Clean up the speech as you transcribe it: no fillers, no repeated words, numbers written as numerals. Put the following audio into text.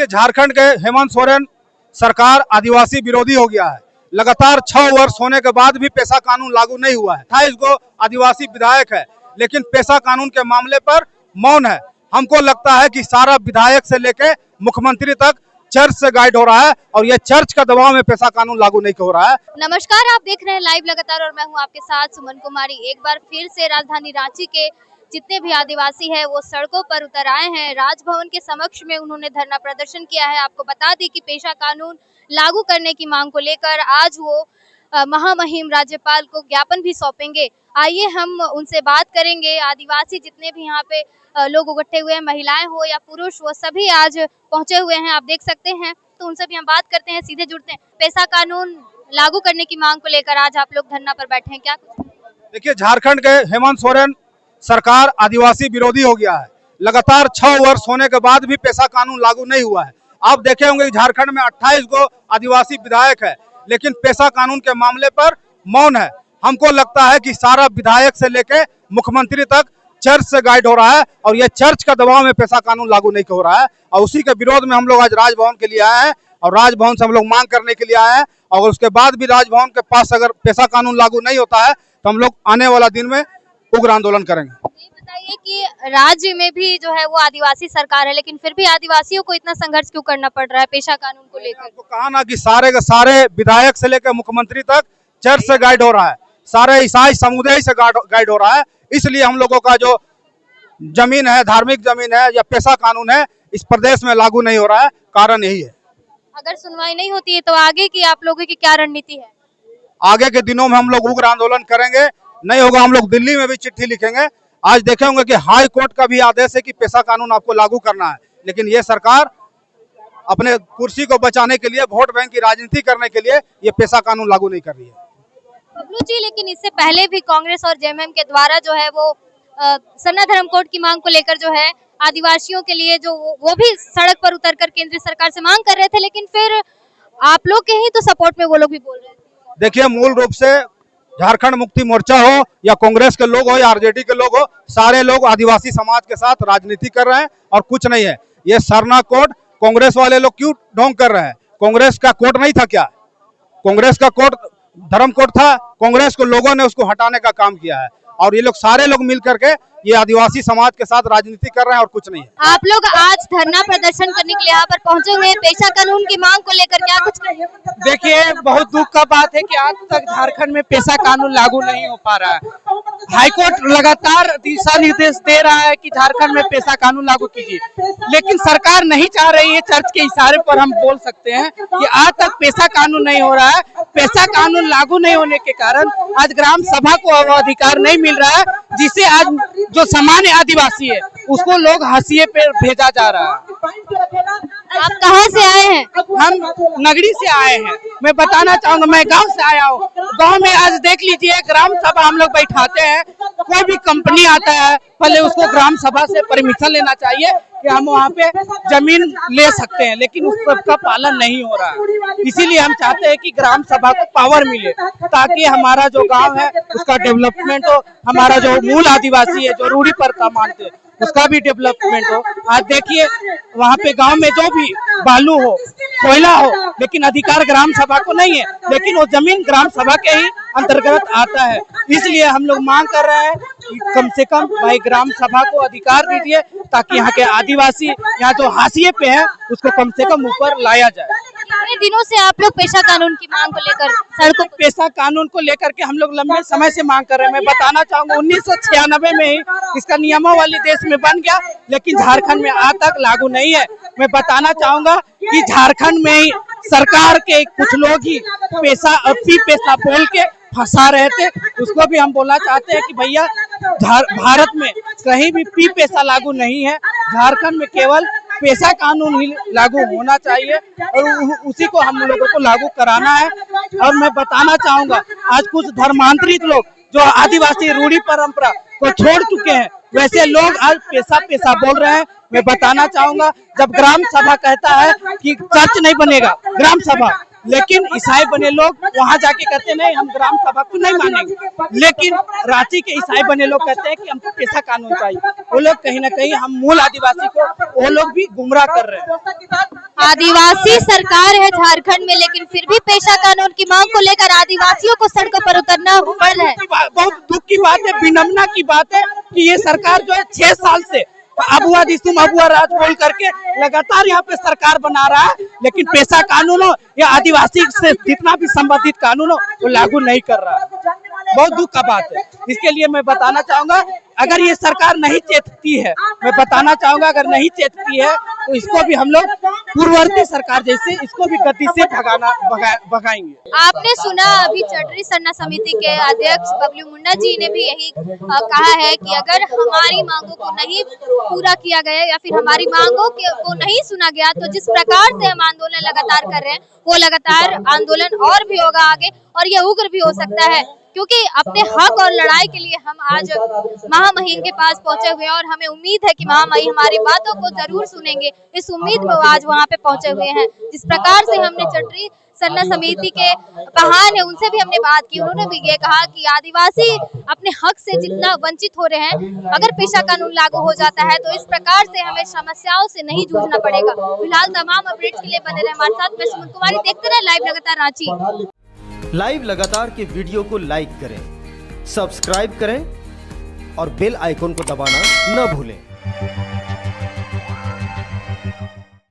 देखिए, झारखंड के हेमंत सोरेन सरकार आदिवासी विरोधी हो गया है। लगातार 6 वर्ष होने के बाद भी पेशा कानून लागू नहीं हुआ है। 28 गो आदिवासी विधायक है, लेकिन पेशा कानून के मामले पर मौन है। हमको लगता है कि सारा विधायक से लेके मुख्यमंत्री तक चर्च से गाइड हो रहा है और ये चर्च का दबाव में पेशा कानून लागू नहीं हो रहा है। नमस्कार, आप देख रहे हैं लाइव लगातार और मैं हूं आपके साथ सुमन कुमारी। एक बार फिर से राजधानी रांची के जितने भी आदिवासी हैं वो सड़कों पर उतर आए हैं। राजभवन के समक्ष में उन्होंने धरना प्रदर्शन किया है। आपको बता दें कि पेशा कानून लागू करने की मांग को लेकर आज वो महामहिम राज्यपाल को ज्ञापन भी सौंपेंगे। आइए हम उनसे बात करेंगे। आदिवासी जितने भी यहाँ पे लोग इकट्ठे हुए हैं, महिलाएं हो या पुरुष, वो सभी आज पहुंचे हुए हैं, आप देख सकते हैं। तो उनसे भी हम बात करते हैं, सीधे जुड़ते हैं। पेशा कानून लागू करने की मांग को लेकर आज आप लोग धरना पर बैठे हैं, क्या? देखिए, झारखंड के हेमंत सोरेन सरकार आदिवासी विरोधी हो गया है। लगातार 6 वर्ष होने के बाद भी पेशा कानून लागू नहीं हुआ है। आप देखे होंगे कि झारखंड में 28 गो आदिवासी विधायक है, लेकिन पेशा कानून के मामले पर मौन है। हमको लगता है कि सारा विधायक से लेके मुख्यमंत्री तक चर्च से गाइड हो रहा है और ये चर्च का दबाव में पेशा कानून लागू नहीं हो रहा है। और उसी के विरोध में हम लोग आज राजभवन के लिए आए हैं और राजभवन से हम लोग मांग करने के लिए आए हैं। और उसके बाद भी राजभवन के पास अगर पेशा कानून लागू नहीं होता है तो हम लोग आने वाला दिन में उग्र आंदोलन करेंगे। ये बताइए कि राज्य में भी जो है वो आदिवासी सरकार है, लेकिन फिर भी आदिवासियों को इतना संघर्ष क्यों करना पड़ रहा है पेशा कानून को लेकर? आपको कहा ना कि सारे के सारे विधायक से लेकर मुख्यमंत्री तक चर्च से गाइड हो रहा है, सारे ईसाई समुदाय से गाइड हो रहा है। इसलिए हम लोगों का जो जमीन है, धार्मिक जमीन है या पेशा कानून है, इस प्रदेश में लागू नहीं हो रहा है। कारण यही है। अगर सुनवाई नहीं होती है तो आगे की आप लोगों की क्या रणनीति है? आगे के दिनों में हम लोग उग्र आंदोलन करेंगे। नहीं होगा हम लोग दिल्ली में भी चिट्ठी लिखेंगे। आज देखे होंगे कि हाई कोर्ट का भी आदेश है कि पेशा कानून आपको लागू करना है, लेकिन ये सरकार अपने कुर्सी को बचाने के लिए, वोट बैंक की राजनीति करने के लिए ये पेशा कानून लागू नहीं कर रही है। बबलू जी, लेकिन इससे पहले भी कांग्रेस और जेएमएम के द्वारा जो है वो सरना धर्म कोड की मांग को लेकर जो है आदिवासियों के लिए जो वो भी सड़क पर उतरकर केंद्रीय सरकार से मांग कर रहे थे, लेकिन फिर आप लोग के ही तो सपोर्ट में वो लोग भी बोल रहे थे। देखिए, मूल रूप से झारखंड मुक्ति मोर्चा हो या कांग्रेस के लोग हो या आरजेडी के लोग हो, सारे लोग आदिवासी समाज के साथ राजनीति कर रहे हैं और कुछ नहीं है। ये सरना कोड कांग्रेस वाले लोग क्यों ढोंग कर रहे हैं? कांग्रेस का कोड नहीं था क्या? कांग्रेस का कोड धर्म कोड था। कांग्रेस को लोगों ने उसको हटाने का काम किया है और ये लोग सारे लोग मिल करके ये आदिवासी समाज के साथ राजनीति कर रहे हैं और कुछ नहीं है। आप लोग आज धरना प्रदर्शन करने के लिए यहाँ पर पहुंचे हुए हैं, पेशा कानून की मांग को लेकर क्या कुछ कहिए? देखिए, बहुत दुख का बात है कि आज तक झारखंड में पेशा कानून लागू नहीं हो पा रहा है। हाईकोर्ट लगातार दिशा निर्देश दे रहा है कि झारखंड में पेशा कानून लागू कीजिए, लेकिन सरकार नहीं चाह रही है। चर्च के इशारे पर हम बोल सकते हैं कि आज तक पेशा कानून नहीं हो रहा है। पेशा कानून लागू नहीं होने के कारण आज ग्राम सभा को अब अधिकार नहीं मिल रहा है, जिसे आज जो सामान्य आदिवासी है उसको लोग हाशिए पे भेजा जा रहा है। आप कहाँ से आए हैं? हम नगरी से आए हैं। मैं बताना चाहूंगा, मैं गांव से आया हूँ। गांव में आज देख लीजिए, ग्राम सभा हम लोग बैठाते हैं। कोई भी कंपनी आता है, पहले उसको ग्राम सभा से परमिशन लेना चाहिए कि हम वहाँ पे जमीन ले सकते हैं, लेकिन उस सब का पालन नहीं हो रहा है। इसीलिए हम चाहते हैं कि ग्राम सभा को पावर मिले ताकि हमारा जो गांव है उसका डेवलपमेंट हो, हमारा जो मूल आदिवासी है जो रूढ़ी प्रथा मानते हैं उसका भी डेवलपमेंट हो। आज देखिए, वहाँ पे गांव में जो भी बालू हो, कोयला हो, लेकिन अधिकार ग्राम सभा को नहीं है, लेकिन वो जमीन ग्राम सभा के ही अंतर्गत आता है। इसलिए हम लोग मांग कर रहे हैं कि कम से कम भाई ग्राम सभा को अधिकार दीजिए ताकि यहाँ के आदिवासी यहाँ जो हाशिए पे है उसको कम से कम ऊपर लाया जाए। कितने दिनों से आप लोग पेशा कानून की मांग को लेकर सड़कों? पेशा कानून को लेकर के हम लोग लंबे समय से मांग कर रहे हैं। मैं बताना चाहूंगा 1996 में ही इसका नियमावली देश में बन गया, लेकिन झारखंड में आज तक लागू नहीं है। मैं बताना चाहूंगा कि झारखंड में ही सरकार के कुछ लोग ही पेशा बोल के फंसा रहे थे। उसको भी हम बोलना चाहते हैं कि भैया, भारत में कहीं भी पेशा लागू नहीं है। झारखंड में केवल पेशा कानून ही लागू होना चाहिए और उसी को हम लोगों को लागू कराना है। और मैं बताना चाहूंगा, आज कुछ धर्मांतरित लोग जो आदिवासी रूढ़ी परंपरा को छोड़ चुके हैं, वैसे लोग आज पेशा बोल रहे हैं। मैं बताना चाहूंगा, जब ग्राम सभा कहता है कि चर्च नहीं बनेगा, ग्राम सभा लेकिन ईसाई बने लोग वहां जाके कहते नहीं हम ग्राम सभा को नहीं मानेंगे, लेकिन रांची के ईसाई बने लोग कहते हैं कि हमको पेशा कानून चाहिए। वो लोग कहीं ना कहीं हम मूल आदिवासी को वो लोग भी गुमराह कर रहे हैं। आदिवासी सरकार है झारखंड में, लेकिन फिर भी पेशा कानून की मांग को लेकर आदिवासियों को सड़कों पर उतरना पड़ रहा है। बहुत दुख की बात है, विनम्रता की बात है कि ये सरकार जो है 6 साल से अबुआ दिसुम अबुआ राज बोल करके लगातार यहाँ पे सरकार बना रहा है, लेकिन पेशा कानून हो या आदिवासी से जितना भी संबंधित कानून हो वो लागू नहीं कर रहा है। बहुत दुख का बात है। इसके लिए मैं बताना चाहूंगा, अगर ये सरकार नहीं चेतती है, मैं बताना चाहूंगा अगर नहीं चेतती है तो इसको भी हम लोग पूर्ववर्ती सरकार जैसे इसको भी गति से भगाएंगे। आपने सुना अभी चटरी सरना समिति के अध्यक्ष बबलू मुंडा जी ने भी यही कहा है कि अगर हमारी मांगों को नहीं पूरा किया गया या फिर हमारी मांगों को नहीं सुना गया तो जिस प्रकार से हम आंदोलन लगातार कर रहे हैं वो लगातार आंदोलन और भी होगा आगे, और ये उग्र भी हो सकता है, क्योंकि अपने हक और लड़ाई के लिए हम आज महामहिम के पास पहुंचे हुए हैं और हमें उम्मीद है कि महामहिम हमारी बातों को जरूर सुनेंगे। इस उम्मीद में वो आज वहां पे पहुंचे हुए हैं। जिस प्रकार से हमने चटरी सरना समिति के प्रधान है उनसे भी हमने बात की, उन्होंने भी ये कहा कि आदिवासी अपने हक से जितना वंचित हो रहे हैं, अगर पेशा कानून लागू हो जाता है तो इस प्रकार से हमें समस्याओं से नहीं जूझना पड़ेगा। फिलहाल तमाम अपडेट्स के लिए बने रहे हमारे साथ। मैं सुमन कुमारी, देखते रहे लाइव लगातार रांची। लाइव लगातार के वीडियो को लाइक करें, सब्सक्राइब करें और बेल आइकॉन को दबाना न भूलें।